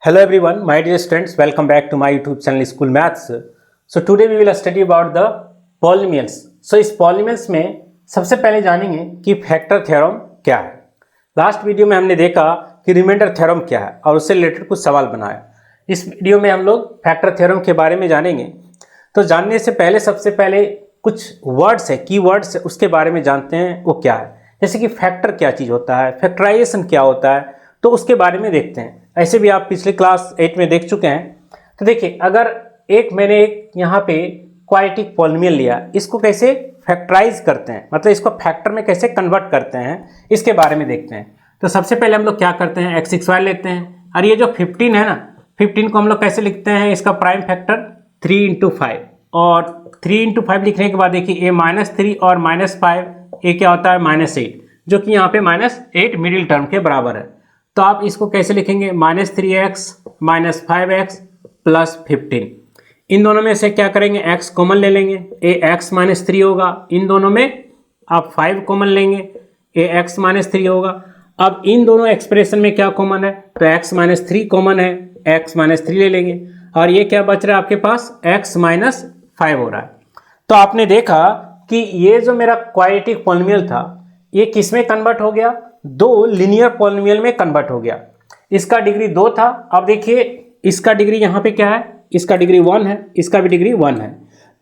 Hello everyone, my dear students, welcome back to my YouTube channel School Maths. So today we will study about the polynomials. So इस polynomials में सबसे पहले जानेंगे कि factor theorem क्या है। Last video में हमने देखा कि रिमाइंडर थ्योरम क्या है और उससे रिलेटेड कुछ सवाल बनाया। इस वीडियो में हम लोग फैक्टर थ्योरम के बारे में जानेंगे। तो जानने से पहले सबसे पहले कुछ वर्ड्स है, की वर्ड्स है, उसके बारे में जानते हैं वो क्या है। जैसे कि फैक्टर क्या चीज़ होता है, फैक्टराइजेशन क्या होता है, तो उसके बारे में देखते हैं। ऐसे भी आप पिछले क्लास 8 में देख चुके हैं। तो देखिए, अगर मैंने एक यहाँ पे क्वाड्रेटिक पॉलिनोमियल लिया, इसको कैसे फैक्टराइज करते हैं, मतलब इसको फैक्टर में कैसे कन्वर्ट करते हैं, इसके बारे में देखते हैं। तो सबसे पहले हम लोग क्या करते हैं, x(x)(y) लेते हैं और ये जो 15 है ना, 15 को हम लोग कैसे लिखते हैं, इसका प्राइम फैक्टर 3 × 5 और 3 × 5 लिखने के बाद देखिए -3 और -5 ये क्या होता है -8, जो कि यहाँ पे -8 मिडिल टर्म के बराबर है। तो आप इसको कैसे लिखेंगे, -3x -5x + 15। इन दोनों में से क्या करेंगे, x कॉमन ले लेंगे, ये x -3 होगा। इन दोनों में आप 5 कॉमन लेंगे, ये x -3 होगा। अब इन दोनों एक्सप्रेशन में क्या कॉमन है, तो x -3 कॉमन है, x -3 ले लेंगे और ये क्या बच रहा है आपके पास, x -5 हो रहा है। तो आपने देखा कि ये जो मेरा क्वाड्रेटिक पॉलिनोमियल था, ये किस में कन्वर्ट हो गया, दो लीनियर पॉलिनोमियल में कन्वर्ट हो गया। इसका डिग्री 2 था। अब देखिए इसका डिग्री यहाँ पे क्या है, इसका डिग्री 1 है, इसका भी डिग्री 1 है।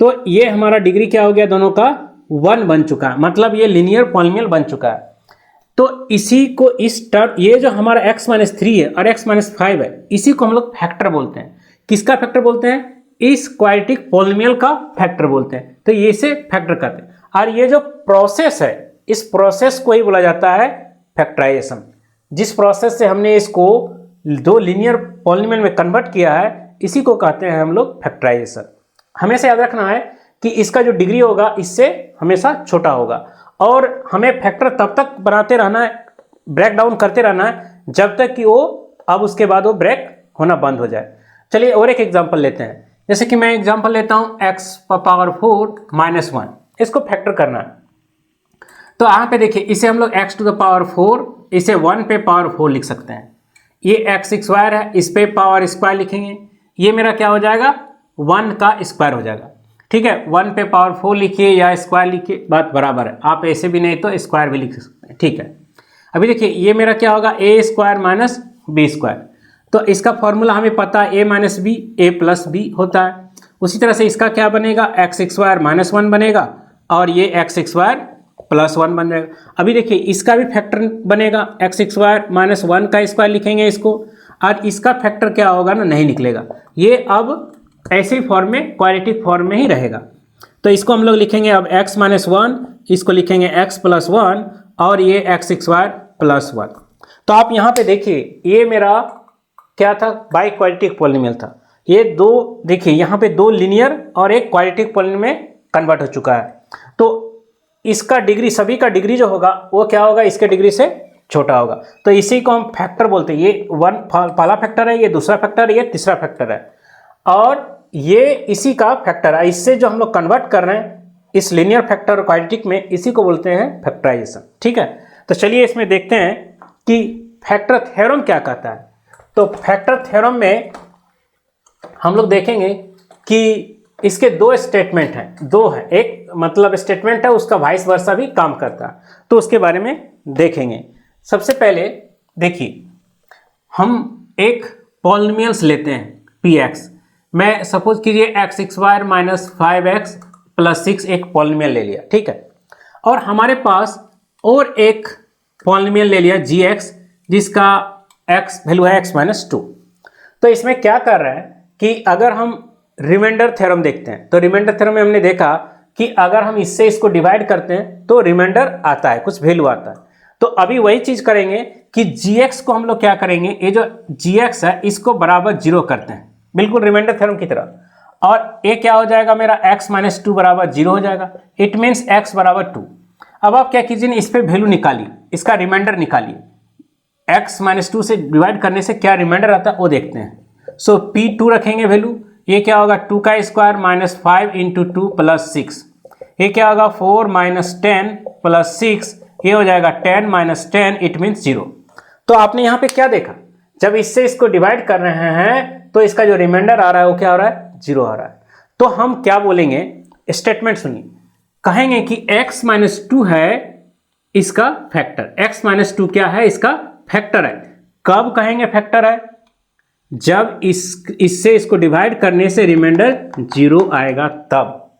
तो ये हमारा डिग्री क्या हो गया, दोनों का 1 बन चुका है, मतलब ये लीनियर पॉलिनोमियल बन चुका है। तो इसी को इस टर्म, ये जो हमारा x -3 है और x -5 है, इसी को हम लोग फैक्टर बोलते हैं। किसका फैक्टर बोलते हैं, इस क्वाड्रेटिक पॉलिनोमियल का फैक्टर बोलते हैं। तो ये से फैक्टर करते हैं और ये जो प्रोसेस है, इस प्रोसेस को ही बोला जाता है फैक्टराइजेशन। जिस प्रोसेस से हमने इसको दो लीनियर पॉलिनोमियल में कन्वर्ट किया है, इसी को कहते हैं हम लोग फैक्टराइजेशन। हमेशा याद रखना है कि इसका जो डिग्री होगा इससे हमेशा छोटा होगा और हमें फैक्टर तब तक बनाते रहना है, ब्रेक डाउन करते रहना है, जब तक कि वो अब उसके बाद वो ब्रेक होना बंद हो जाए। चलिए और एक एग्जाम्पल लेते हैं। जैसे कि मैं एग्जाम्पल लेता हूँ x⁴ -1, इसको फैक्टर करना है। तो यहाँ पे देखिए, इसे हम लोग x⁴, इसे 1 पे पावर 4 लिख सकते हैं। ये x² है, इस पे पावर स्क्वायर लिखेंगे, ये मेरा क्या हो जाएगा, 1 का स्क्वायर हो जाएगा। ठीक है, 1 पे पावर 4 लिखिए या स्क्वायर लिखिए, बात बराबर है। आप ऐसे भी नहीं तो स्क्वायर भी लिख सकते हैं। ठीक है, अभी देखिए ये मेरा क्या होगा, a² - b²। तो इसका फॉर्मूला हमें पता है, a - b a + b होता है। उसी तरह से इसका क्या बनेगा, x² -1 बनेगा और ये x² +1 बन जाएगा। अभी देखिए इसका भी फैक्टर बनेगा, x² -1 का स्क्वायर लिखेंगे इसको, और इसका फैक्टर क्या होगा ना, नहीं निकलेगा। ये अब ऐसे फॉर्म में, क्वाड्रेटिक फॉर्म में ही रहेगा। तो इसको हम लोग लिखेंगे अब x -1, इसको लिखेंगे x +1 और ये x² +1। तो आप यहाँ पे देखिए, ये मेरा क्या था, बाई क्वाड्रेटिक पॉलिनोमियल था। ये दो देखिए, यहाँ पे दो लीनियर और एक क्वाड्रेटिक पॉलिनोमियल में कन्वर्ट हो चुका है। तो इसका डिग्री, सभी का डिग्री जो होगा वो क्या होगा, इसके डिग्री से छोटा होगा। तो इसी को हम फैक्टर बोलते हैं। ये पहला फैक्टर है, ये दूसरा फैक्टर है, ये तीसरा फैक्टर है और ये इसी का फैक्टर है। इससे जो हम लोग कन्वर्ट कर रहे हैं इस लीनियर फैक्टर और क्वाड्रेटिक में, इसी को बोलते हैं फैक्टराइजेशन। ठीक है, तो चलिए इसमें देखते हैं कि फैक्टर थ्योरम क्या कहता है। तो फैक्टर थ्योरम में हम लोग देखेंगे कि इसके दो स्टेटमेंट हैं, दो है, एक मतलब स्टेटमेंट है, उसका वाइस वर्सा भी काम करता है, तो उसके बारे में देखेंगे। सबसे पहले देखिए, हम एक पॉलिनोमियल्स लेते हैं px। मैं सपोज कीजिए x² -5x + 6 एक पॉलिनोमियल ले लिया, ठीक है, और हमारे पास और एक पॉलिनोमियल ले लिया gx, जिसका x वैल्यू है x -2। तो इसमें क्या कर रहा है कि अगर हम रिमाइंडर थ्योरम देखते हैं, तो रिमाइंडर थ्योरम में हमने देखा कि अगर हम इससे इसको डिवाइड करते हैं तो रिमाइंडर आता है, कुछ वैल्यू आता है। तो अभी वही चीज करेंगे कि gx को हम लोग क्या करेंगे, ये जो gx है इसको बराबर 0 करते हैं, बिल्कुल रिमाइंडर थ्योरम की तरह, और ये क्या हो जाएगा, मेरा x -2 बराबर 0 हो जाएगा। इट मीन्स x बराबर 2। अब आप क्या कीजिए, इस पर वैल्यू निकालिए, इसका रिमाइंडर निकालिए। x -2 से डिवाइड करने से क्या रिमाइंडर आता है वो देखते हैं। सो p2 रखेंगे वैल्यू, ये क्या होगा, 2 का स्क्वायर -5 × 2 + 6, ये क्या होगा 4 - 10 + 6, ये हो जाएगा 10 - 10, इट मीन्स 0। तो आपने यहाँ पे क्या देखा, जब इससे इसको डिवाइड कर रहे हैं तो इसका जो रिमाइंडर आ रहा है वो क्या हो रहा है, 0 आ रहा है। तो हम क्या बोलेंगे, स्टेटमेंट सुनिए, कहेंगे कि x माइनस 2 है इसका फैक्टर, x माइनस 2 क्या है, इसका फैक्टर है। कब कहेंगे फैक्टर है, जब इससे इसको डिवाइड करने से रिमाइंडर 0 आएगा, तब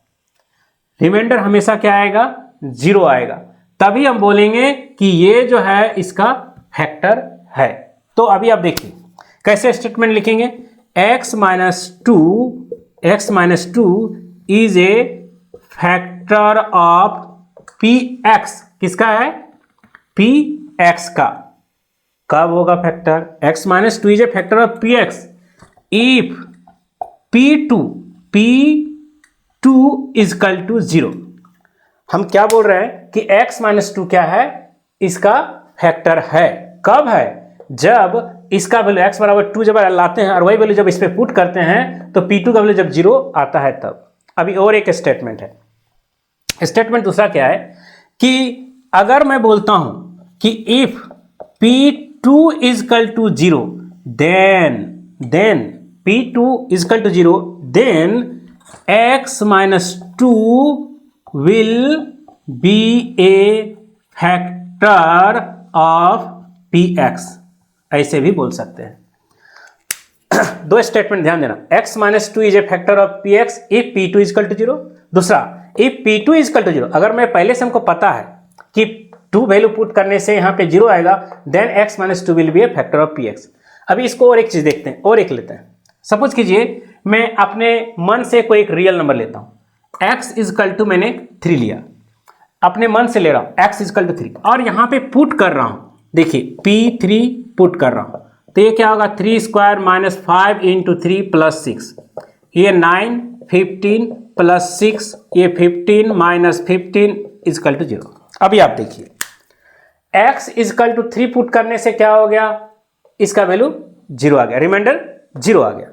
रिमाइंडर हमेशा क्या आएगा, 0 आएगा, तभी हम बोलेंगे कि ये जो है इसका फैक्टर है। तो अभी आप देखिए कैसे स्टेटमेंट लिखेंगे, x minus two is a factor of px, किसका है, px का। कब होगा factor, x minus 2 is a factor of px if p2 is equal to 0। हम क्या बोल रहे हैं कि x माइनस 2 क्या है, इसका फैक्टर है। कब है, जब इसका वैल्यू x बराबर 2 जब लाते हैं और वही वैल्यू जब इस पे पुट करते हैं तो p2 का वैल्यू जब 0 आता है तब। अभी और एक स्टेटमेंट है, स्टेटमेंट दूसरा क्या है कि अगर मैं बोलता हूं कि if p2 is equal to 0 then p2 is equal to 0 then x minus 2 will be a factor of px, ऐसे भी बोल सकते हैं। दो स्टेटमेंट ध्यान देना, x minus 2 is a factor of px if p2 is equal to 0। दूसरा, if p2 is equal to 0, अगर मैं पहले से हमको पता है कि 2 वैल्यू पुट करने से यहाँ पे 0 आएगा, then x minus 2 will be a factor of px। अभी इसको और एक चीज देखते हैं, और एक लेते हैं। सपोज कीजिए मैं अपने मन से कोई एक रियल नंबर लेता हूं, x इज इक्वल टू मैंने 3 लिया, अपने मन से ले रहा हूं x इज इक्वल टू 3 और यहां पे पुट कर रहा हूं, देखिए p3 पुट कर रहा हूं, तो ये क्या होगा, 3 स्क्वायर माइनस 5 इंटू 3 प्लस 6, ये 9, 15 प्लस 6, ये 15 माइनस 15 इजकल टू 0। अभी आप देखिए x इजकल टू 3 पुट करने से क्या हो गया, इसका वैल्यू 0 आ गया, रिमाइंडर 0 आ गया।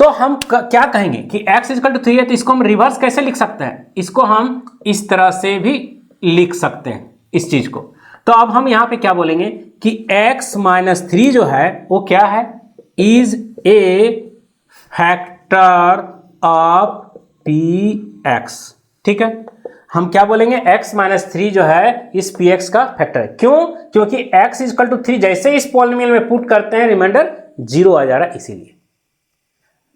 तो हम क्या कहेंगे कि x इजकल टू 3 है, तो इसको हम रिवर्स कैसे लिख सकते हैं, इसको हम इस तरह से भी लिख सकते हैं इस चीज को। तो अब हम यहां पे क्या बोलेंगे कि x माइनस 3 जो है वो क्या है, is a factor of px। ठीक है, हम क्या बोलेंगे, x माइनस 3 जो है इस px का फैक्टर है। क्यों, क्योंकि x इजकल टू 3 जैसे इस पॉलिनोमियल में पुट करते हैं रिमाइंडर 0 आ जा रहा है, इसीलिए।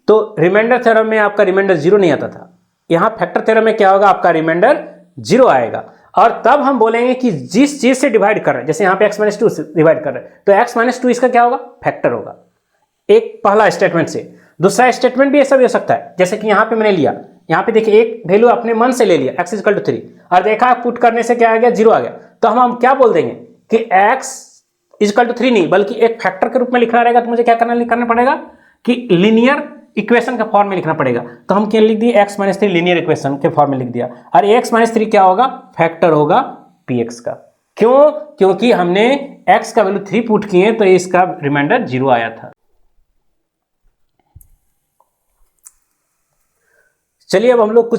तो रिमाइंडर थ्योरम में आपका रिमाइंडर 0 नहीं आता था, यहां फैक्टर थ्योरम में क्या होगा, आपका रिमाइंडर 0 आएगा। और तब हम बोलेंगे कि जिस चीज से डिवाइड कर रहे हैं, जैसे यहां पे x माइनस 2 से डिवाइड कर रहे हैं, तो x माइनस 2 इसका क्या होगा, फैक्टर होगा। एक पहला स्टेटमेंट से। दूसरा स्टेटमेंट भी ऐसा भी हो सकता है, जैसे कि यहां पे मैंने लिया, यहां पे देखिए एक वैल्यू अपने मन से ले लिया x इक्वल टू 3 और देखा पुट करने से क्या आ गया, 0 आ गया। तो हम क्या बोल देंगे कि x इक्वल टू 3 नहीं बल्कि एक फैक्टर के रूप में लिखना रहेगा, तो मुझे क्या करना पड़ेगा कि लीनियर इक्वेशन के फॉर्म में लिखना पड़ेगा। तो हम क्या लिख दिए, x माइनस 3 लीनियर इक्वेशन के फॉर्म में लिख दिया, और x माइनस 3 क्या होगा, फैक्टर होगा px का। क्यों, क्योंकि हमने x का वैल्यू 3 पुट किए तो इसका रिमाइंडर 0 आया था। चलिए अब हम लोग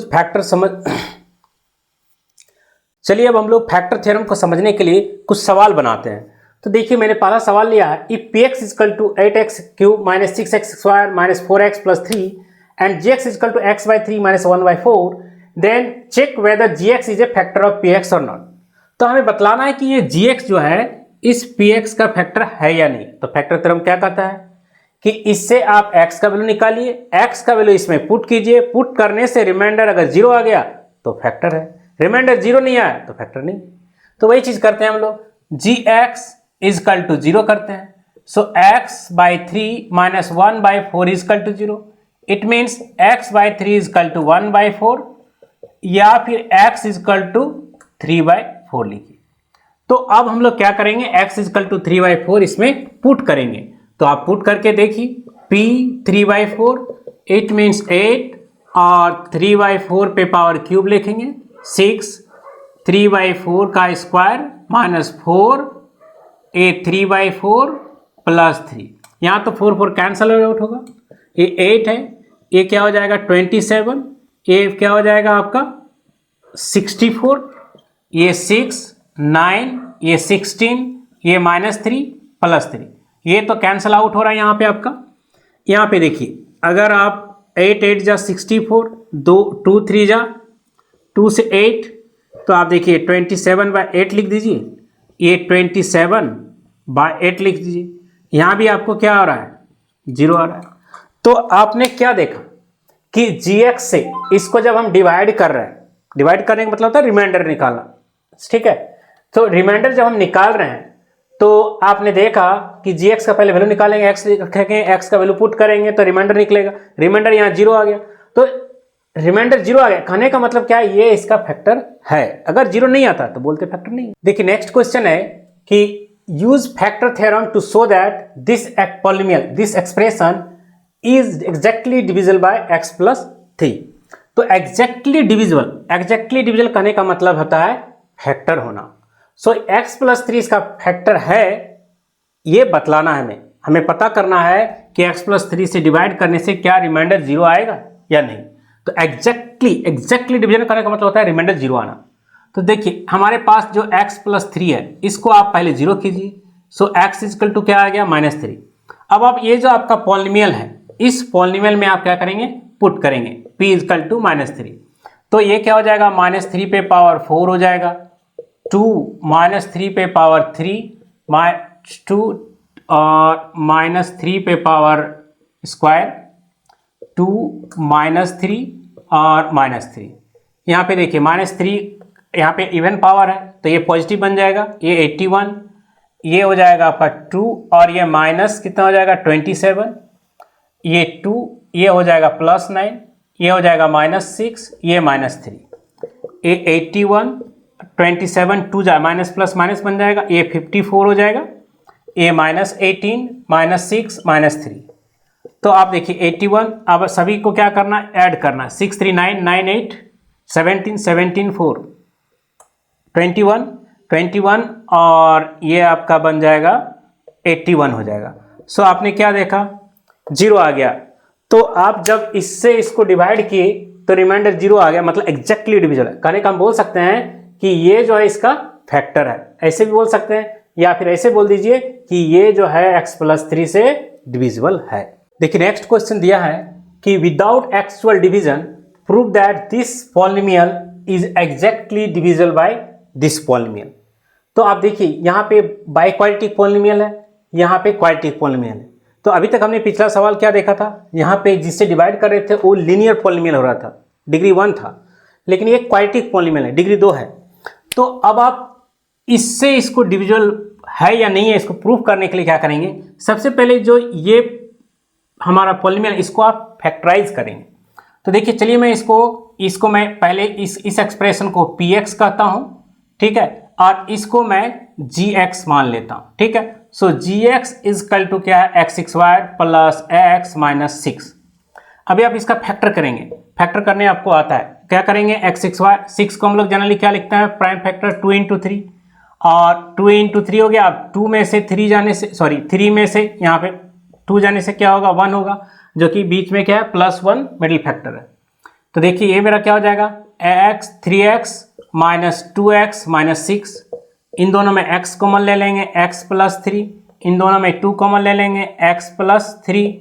फैक्टर थ्योरम को समझने के लिए कुछ सवाल बनाते हैं। तो देखिए मैंने पहला सवाल लिया है, if px equal to 8x cube minus 6x square minus 4x plus 3 and gx equal to x by 3 minus 1 by 4 then check whether gx is a factor of px और नॉट। तो हमें बतलाना है कि ये gx जो है इस px का फैक्टर है या नहीं। तो फैक्टर थ्योरम क्या कहता है कि इससे आप x का वैल्यू निकालिए, x का वैल्यू इसमें पुट कीजिए, पुट करने से रिमाइंडर अगर 0 आ गया तो फैक्टर है, रिमाइंडर 0 नहीं आया तो फैक्टर नहीं। तो वही चीज करते हैं हम लोग, gx इजकल टू 0 करते हैं। So x by 3 minus 1 by 4 equal to 0, it means x by 3 equal to 1 by 4 या फिर x इजकल टू 3 बाई 4 लिखिए। तो अब हम लोग क्या करेंगे, x इजकल टू 3 बाई 4 इसमें पुट करेंगे। तो आप पुट करके देखिए, p 3 बाई 4 इट मीन्स 8 और 3 बाई 4 पे पावर क्यूब लिखेंगे 6, 3 बाई 4 का square minus 4 A 3 by 4 plus 3, यहाँ तो 4 4 कैंसल आउट होगा, ये 8 है, ये क्या हो जाएगा 27, ये क्या हो जाएगा आपका 64, ये 6 9, ये 16, ये माइनस 3 प्लस 3, ये तो कैंसिल आउट हो रहा है यहाँ पे आपका। यहाँ पे देखिए अगर आप 8 8 जा 64, 2 3 जा 2 से 8, तो आप देखिए 27/8 लिख दीजिए, ये 27/8 लिख दीजिए। यहाँ भी आपको क्या आ रहा है, 0 आ रहा है। तो आपने क्या देखा कि gx से इसको जब हम डिवाइड कर रहे हैं, डिवाइड करने का मतलब होता है रिमाइंडर निकालना, ठीक है। तो रिमाइंडर जब हम निकाल रहे हैं तो आपने देखा कि gx का पहले वैल्यू निकालेंगे, x रखेंगे, x का वैल्यू पुट करेंगे तो रिमाइंडर निकलेगा। रिमाइंडर यहाँ 0 आ गया, तो रिमाइंडर 0 आ गया, कहने का मतलब क्या है, ये इसका फैक्टर है। अगर 0 नहीं आता तो बोलते फैक्टर नहीं। देखिए नेक्स्ट क्वेश्चन है कि use factor theorem to show that this polynomial, this expression is exactly divisible by x + 3। तो एग्जैक्टली डिविजिबल कहने का मतलब होता है फैक्टर होना। सो x + 3 इसका फैक्टर है, ये बतलाना है हमें पता करना है कि x + 3 से डिवाइड करने से क्या रिमाइंडर 0 आएगा या नहीं। तो एग्जैक्टली डिवीजन करने का मतलब होता है रिमाइंडर 0 आना। तो देखिए हमारे पास जो x + 3 है इसको आप पहले 0 कीजिए, सो x = क्या आ गया, -3। अब आप ये जो आपका पॉलिनोमियल है, इस पॉलिनोमियल में आप क्या करेंगे, पुट करेंगे p = -3। तो ये क्या हो जाएगा, -3 पे पावर 4 हो जाएगा, 2 -3 पे पावर 3 2 और -3 पे पावर स्क्वायर 2 -3 और -3। यहाँ पे देखिए -3 यहाँ पे इवन पावर है तो ये पॉजिटिव बन जाएगा, ये 81, ये हो जाएगा आपका 2 और ये माइनस कितना हो जाएगा 27, ये 2, ये हो जाएगा +9, ये हो जाएगा -6, ये -3, ये 81 27 2 जाए माइनस प्लस माइनस बन जाएगा, ये 54 हो जाएगा, ये -18 -6 -3। तो आप देखिए 81, अब सभी को क्या करना, ऐड करना, 6 3 9 9 8 17 17 4 21 और ये आपका बन जाएगा 81 हो जाएगा। सो आपने क्या देखा, 0 आ गया। तो आप जब इससे इसको डिवाइड किए तो रिमाइंडर 0 आ गया, मतलब एग्जैक्टली डिविजिबल है। कहने का हम बोल सकते हैं कि ये जो है इसका फैक्टर है, ऐसे भी बोल सकते हैं, या फिर ऐसे बोल दीजिए कि ये जो है x + 3 से डिविजिबल है। देखिए नेक्स्ट क्वेश्चन दिया है कि without actual division prove that this polynomial is exactly divisible by this polynomial. तो आप देखिए यहाँ पे बाई क्वाड्रेटिक पॉलिनोमियल है, यहाँ पे क्वाड्रेटिक पॉलिनोमियल है। तो अभी तक हमने पिछला सवाल क्या देखा था, यहाँ पे जिससे डिवाइड कर रहे थे वो लीनियर पॉलिनोमियल हो रहा था, डिग्री 1 था, लेकिन ये क्वाड्रेटिक पॉलिनोमियल है, डिग्री 2 है। तो अब आप इससे इसको डिविजिबल है या नहीं है इसको प्रूफ करने के लिए क्या करेंगे, सबसे पहले जो ये हमारा पॉलिनोमियल इसको आप फैक्टराइज करेंगे। तो देखिए चलिए मैं इसको मैं पहले इस एक्सप्रेशन को px कहता हूं, ठीक है, और इसको मैं gx मान लेता हूं, ठीक है। सो gx = क्या है, x² + x - 6। अभी आप इसका फैक्टर करेंगे, फैक्टर करने आपको आता है, क्या करेंगे, x² 6 को हम लोग जनरली क्या लिखते हैं, प्राइम फैक्टर 2 × 3, और 2 × 3 हो गया। अब 2 में से 3 जाने से, सॉरी 3 में से यहाँ पे 2 जाने से क्या होगा, 1 होगा, जो कि बीच में क्या है, +1 मिडिल फैक्टर है। तो देखिए ये मेरा क्या हो जाएगा, x 3x - 2x - 6, इन दोनों में x कॉमन ले लेंगे, x + 3, इन दोनों में 2 कॉमन ले लेंगे, x + 3।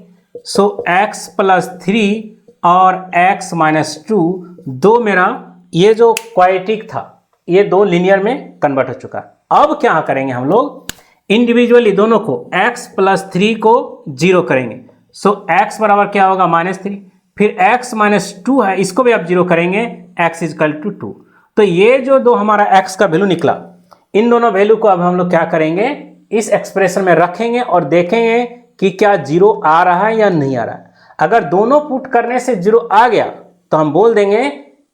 सो x + 3 और x - 2 दो मेरा ये जो क्वाड्रेटिक था ये दो लिनियर में कन्वर्ट हो चुका है। अब क्या करेंगे हम लोग, इंडिविजुअली दोनों को x + 3 को 0 करेंगे। सो x बराबर क्या होगा, -3, फिर x - 2 है इसको भी आप 0 करेंगे, x = 2। तो ये जो दो हमारा x का वैल्यू निकला, इन दोनों वैल्यू को अब हम लोग क्या करेंगे, इस एक्सप्रेशन में रखेंगे और देखेंगे कि क्या 0 आ रहा है या नहीं आ रहा है। अगर दोनों पुट करने से 0 आ गया तो हम बोल देंगे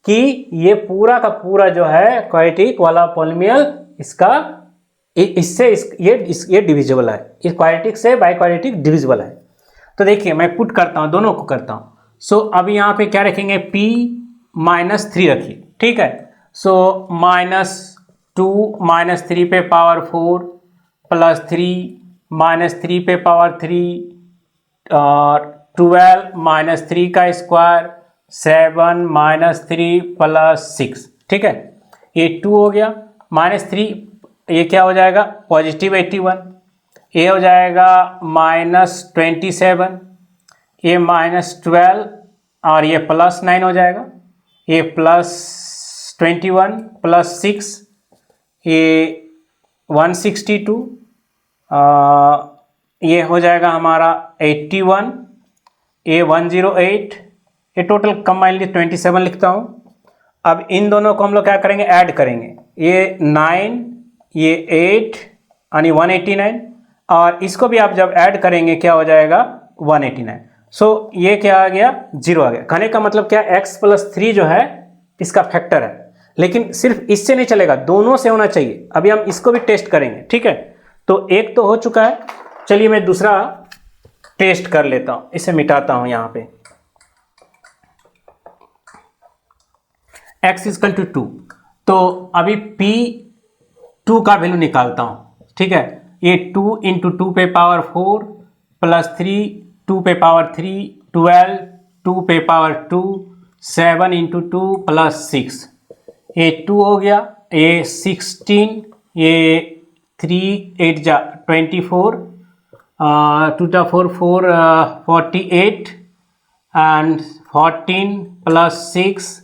कि ये पूरा का पूरा जो है क्वाड्रेटिक वाला पॉलिनोमियल इसका ये डिविजिबल है, इस क्वाड्रेटिक से बाई क्वाड्रेटिक डिविजिबल है। तो देखिए मैं पुट करता हूं, दोनों को करता हूं। सो अब यहाँ पे क्या रखेंगे, p - 3 रखिए, ठीक है। सो -2 - 3 पे पावर 4 + 3 - 3 पे पावर 3 और 12 - 3 का स्क्वायर 7 - 3 + 6, ठीक है। ये 2 हो गया, -3 ये क्या हो जाएगा, +81, ये हो जाएगा -27, ये -12 और ये +9 हो जाएगा, ये +21 +6 ये 162, ये हो जाएगा हमारा 81, ये 108, ये टोटल कंबाइनली 27 लिखता हूँ। अब इन दोनों को हम लोग क्या करेंगे, ऐड करेंगे, ये 9 ये 8 यानी 189, और इसको भी आप जब ऐड करेंगे क्या हो जाएगा 189। सो ये क्या आ गया, 0 आ गया। कहने का मतलब क्या, x+3 जो है इसका फैक्टर है, लेकिन सिर्फ इससे नहीं चलेगा, दोनों से होना चाहिए। अभी हम इसको भी टेस्ट करेंगे, ठीक है। तो एक तो हो चुका है, चलिए मैं दूसरा टेस्ट कर लेता हूं, इसे मिटाता हूं यहां पे। x = 2, तो अभी p2 का वैल्यू निकालता हूं, ठीक है। ये 2 × 2 पे पावर 4 +3 2 पे पावर 3 12 2 पे पावर 2 7 × 2 +6, ये 2 हो गया, ये 16, ये 3 8 जा 24, 2 टा 4 4 48 एंड 14 +6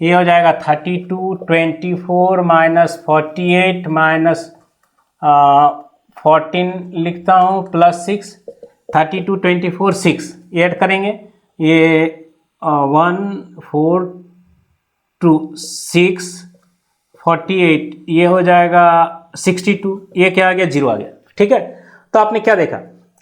ये हो जाएगा 32 24 -48 -14 लिखता हूँ +6 32 24 6 ये ऐड करेंगे, ये 1 4 2 6 48 ये हो जाएगा 62, ये क्या आ गया 0 आ गया, ठीक है। तो आपने क्या देखा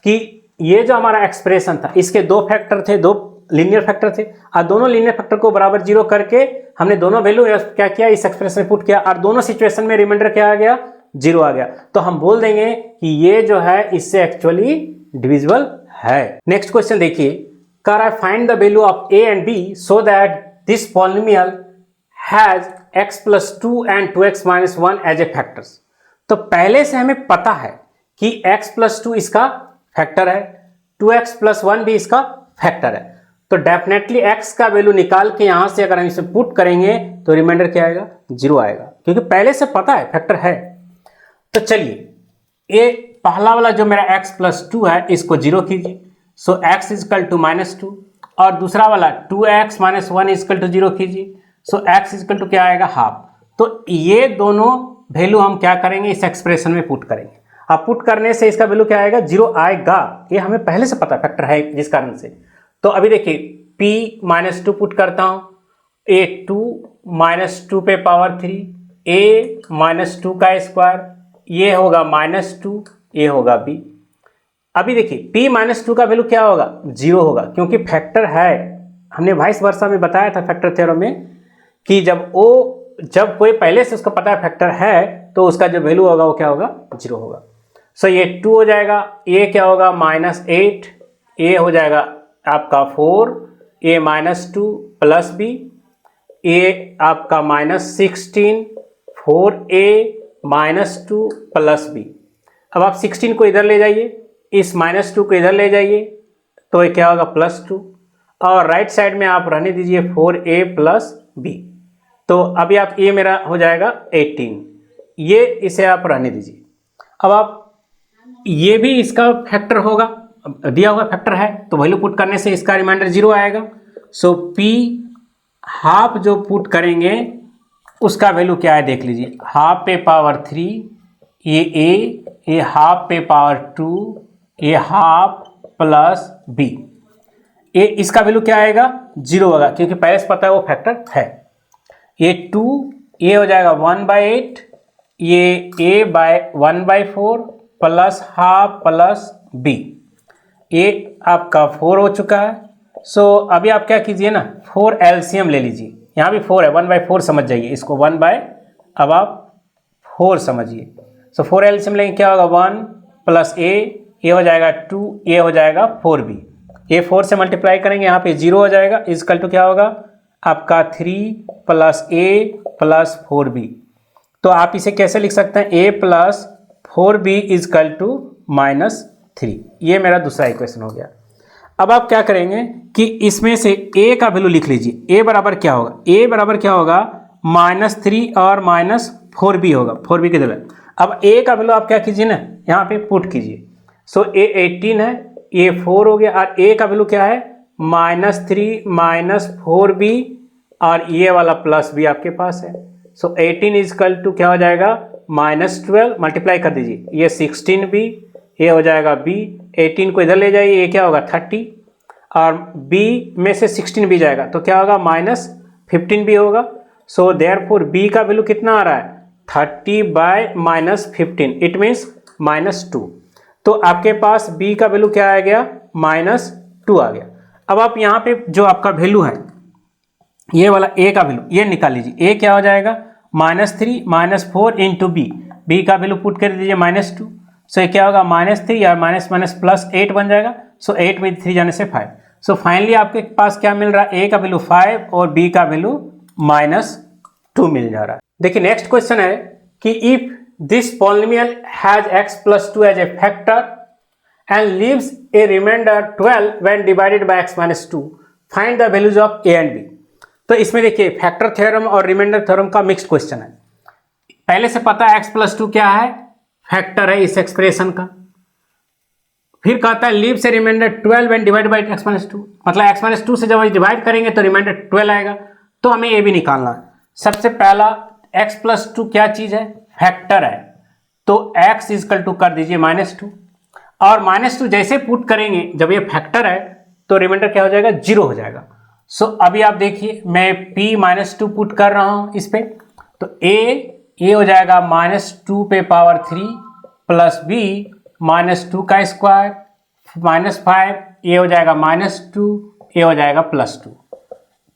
कि ये जो हमारा एक्सप्रेशन था, इसके दो फैक्टर थे, दो लीनियर फैक्टर थे, और दोनों लीनियर फैक्टर को बराबर 0 करके हमने दोनों वैल्यू क्या किया, इस एक्सप्रेशन में पुट किया, और दोनों सिचुएशन में रिमाइंडर क्या आ गया 0 आ गया। तो हम बोल देंगे कि ये जो है इससे एक्चुअली डिविजिबल है। नेक्स्ट क्वेश्चन देखिए, कर I find the value of a and b so that this polynomial has x+2 and 2x-1 as a factors. तो पहले से हमें पता है कि x+2 इसका फैक्टर है, 2x+1 भी इसका फैक्टर है, तो डेफिनेटली x का वैल्यू निकाल के यहां से अगर हम इसे पुट करेंगे तो रिमाइंडर क्या आएगा 0 आएगा, क्योंकि पहले से पता है फैक्टर है। तो चलिए ये पहला वाला जो मेरा x+2 है इसको 0 कीजिए, सो x = -2, और दूसरा वाला 2x - 1 = 0 कीजिए, सो x = क्या आएगा हाफ। तो ये दोनों वैल्यू हम क्या करेंगे, इस एक्सप्रेशन में पुट करेंगे। अब पुट करने से इसका वैल्यू क्या आएगा 0 आएगा, ये हमें पहले से पता फैक्टर है जिस कारण से। तो अभी देखिए p - 2 पुट करता हूं, a 2 - 2 पे पावर 3 a - 2 का स्क्वायर, ये होगा -2, ये होगा b। अभी देखिए p - 2 का वैल्यू क्या होगा 0 होगा, क्योंकि फैक्टर है। हमने वाइस वर्सा में बताया था फैक्टर थ्योरम में कि जब कोई पहले से उसको पता है फैक्टर है तो उसका जो वैल्यू होगा वो क्या होगा 0 होगा। सो ये 2 हो जाएगा, ये क्या होगा -8, ये हो जाएगा आपका 4, ये -2 प्लस b, ये आपका -16 4a -2 प्लस b। अब आप 16 को इधर ले जाइए, इस -2 को इधर ले जाइए, तो ये क्या होगा +2, और राइट साइड में आप रहने दीजिए 4a प्लस b। तो अभी आप ये मेरा हो जाएगा 18, ये इसे आप रहने दीजिए। अब आप ये भी इसका फैक्टर होगा, दिया हुआ फैक्टर है, तो वैल्यू पुट करने से इसका रिमाइंडर 0 आएगा। सो p हाफ जो पुट करेंगे उसका वैल्यू क्या है देख लीजिए, हाफ पे पावर 3 ये a, ये हाफ पे पावर 2, ये हाफ प्लस b, ये इसका वैल्यू क्या आएगा 0 होगा, क्योंकि पहले से पता है वो फैक्टर है। ये 2, ये हो जाएगा 1/8, ये a/1/4 plus half plus b, ये आपका 4 हो चुका है। सो अभी आप क्या कीजिए ना, 4 एलसीएम ले लीजिए, यहाँ भी 4 है, 1/4 समझ जाइए इसको, अब आप 4 समझिए। सो 4 एलसीएम लेंगे क्या होगा 1 प्लस a, ये हो जाएगा 2, ये हो जाएगा 4b, ये 4 से मल्टीप्लाई करेंगे, यहाँ पे 0 हो जाएगा, इक्वल टू क्या होगा आपका 3 प्लस a प्लस 4b। तो आप इसे कैसे लिख सकते हैं, a plus 4b equal to -3। ये मेरा दूसरा इक्वेशन हो गया। अब आप क्या करेंगे कि इसमें से a का वैल्यू लिख लीजिए, a बराबर क्या होगा, a बराबर क्या होगा -3 और -4b होगा, 4b के जगह। अब a का वैल्यू आप क्या कीजिए ना, यहाँ पे पुट कीजिए, सो ए 18 है, ये 4 हो गया, और ए का वैल्यू क्या है -3 -4b, और ये वाला प्लस भी आपके पास है। सो 18 इजकल टू क्या हो जाएगा -12, मल्टीप्लाई कर दीजिए, ये 16b, ये हो जाएगा b, 18 को इधर ले जाइए, ये क्या होगा 30, और b में से 16 भी जाएगा तो क्या होगा -15 भी होगा। सो देयरफॉर b का वैल्यू कितना आ रहा है 30/-15, इट मीन्स -2। तो आपके पास b का वैल्यू क्या आ गया -2 आ गया। अब आप यहाँ पे जो आपका वैल्यू है ये वाला a का वैल्यू ये निकाल लीजिए, a क्या हो जाएगा -3 -4 इंटू b का वैल्यू पुट कर दीजिए -2। सो ये क्या होगा -3 या +8 बन जाएगा। सो 8 में 3 जाने से 5। सो फाइनली आपके पास क्या मिल रहा है, a का वैल्यू 5 और b का वैल्यू -2 मिल जा रहा है। देखिए नेक्स्ट क्वेश्चन है कि if this polynomial has x + 2 as a factor and leaves a remainder 12 when divided by x - 2, find the values of a and b। तो इसमें देखिए फैक्टर थ्योरम और रिमाइंडर थ्योरम का मिक्स्ड क्वेश्चन है। पहले से पता है x + 2 क्या है, फैक्टर है इस एक्सप्रेशन का। फिर कहता है लीव से remainder 12 when divided by x - 2, मतलब x - 2 से जब डिवाइड करेंगे तो रिमाइंडर 12 आएगा। तो हमें ये भी निकालना है। सबसे पहला x + 2 क्या चीज है, फैक्टर है, तो x इजकल टू कर दीजिए -2, और -2 जैसे पुट करेंगे जब ये फैक्टर है तो रिमाइंडर क्या हो जाएगा 0 हो जाएगा। सो अभी आप देखिए मैं p -2 पुट कर रहा हूं इस पे, तो a हो जाएगा -2⁵ प्लस b -2 का स्क्वायर -5, ये हो जाएगा -2, ये हो जाएगा +2।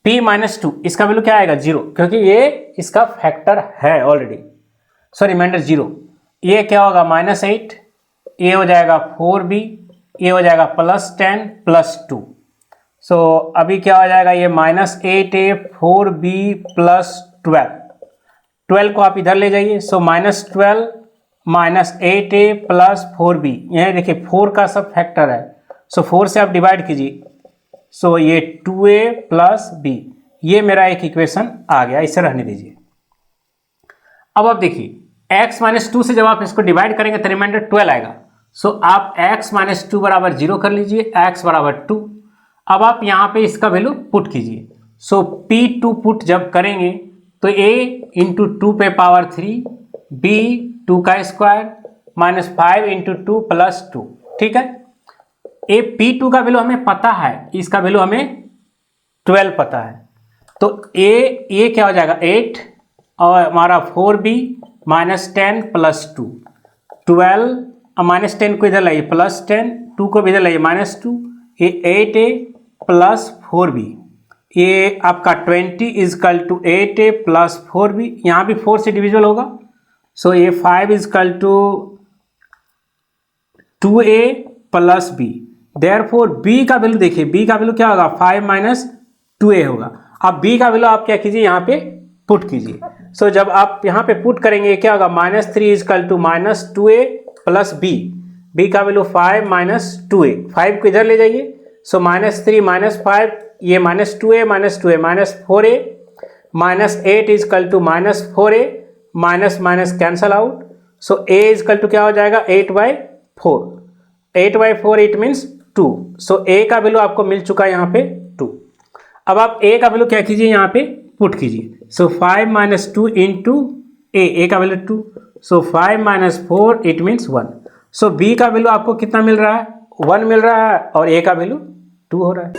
p -2 इसका वैल्यू क्या आएगा 0, क्योंकि ये इसका फैक्टर है ऑलरेडी। सो रिमाइंडर 0, ये क्या होगा -8, ये हो जाएगा 4b, ये हो जाएगा +10 +2। सो अभी क्या हो जाएगा, ये -8a 4b +12, 12 को आप इधर ले जाइए। सो -12 -8a + 4b, यह देखिए 4 का सब फैक्टर है। सो 4 से आप डिवाइड कीजिए, सो ये 2a + b, ये मेरा एक इक्वेशन आ गया, इसे रहने दीजिए। अब आप देखिए x - 2 से जब आप इसको डिवाइड करेंगे तो रिमाइंडर 12 आएगा। सो आप x - 2 = 0 कर लीजिए, x = 2। अब आप यहाँ पे इसका वैल्यू पुट कीजिए। सो p2 पुट जब करेंगे तो a × 2⁵ b 2 का स्क्वायर -5 × 2 + 2, ठीक है। ए p2 का वैल्यू हमें पता है, इसका वैल्यू हमें 12 पता है, तो ये क्या हो जाएगा 8, और हमारा 4b -10 +2, 12 -10 को इधर लाइए +10, 2 को भी इधर लाइए -2, ये 8a + 4b, ये आपका 20 इजकल टू 8a + 4b, यहाँ भी 4 से डिविजिबल होगा। सो ये 5 equal to 2a + b, therefore b का वैल्यू देखिए, b का वैल्यू क्या होगा 5 - 2a होगा। अब b का वैल्यू आप क्या कीजिए यहाँ पे पुट कीजिए। सो जब आप यहाँ पे पुट करेंगे क्या होगा -3 equal to -2a + b, b का वैल्यू 5 - 2a, 5 को इधर ले जाइए। सो -3 -5, ये -2a -4a -8 equal to -4a, minus cancel out. So a equal to क्या हो जाएगा 8/4, 8/4 इट मीन्स 2। सो a का वैल्यू आपको मिल चुका है यहाँ पे 2। अब आप a का वैल्यू क्या कीजिए यहाँ पे पुट कीजिए। सो 5 - 2 इंटू a का value 2, so 5 - 4 it means 1। So b का वैल्यू आपको कितना मिल रहा है 1 मिल रहा है, और a का वैल्यू 2 हो रहा है।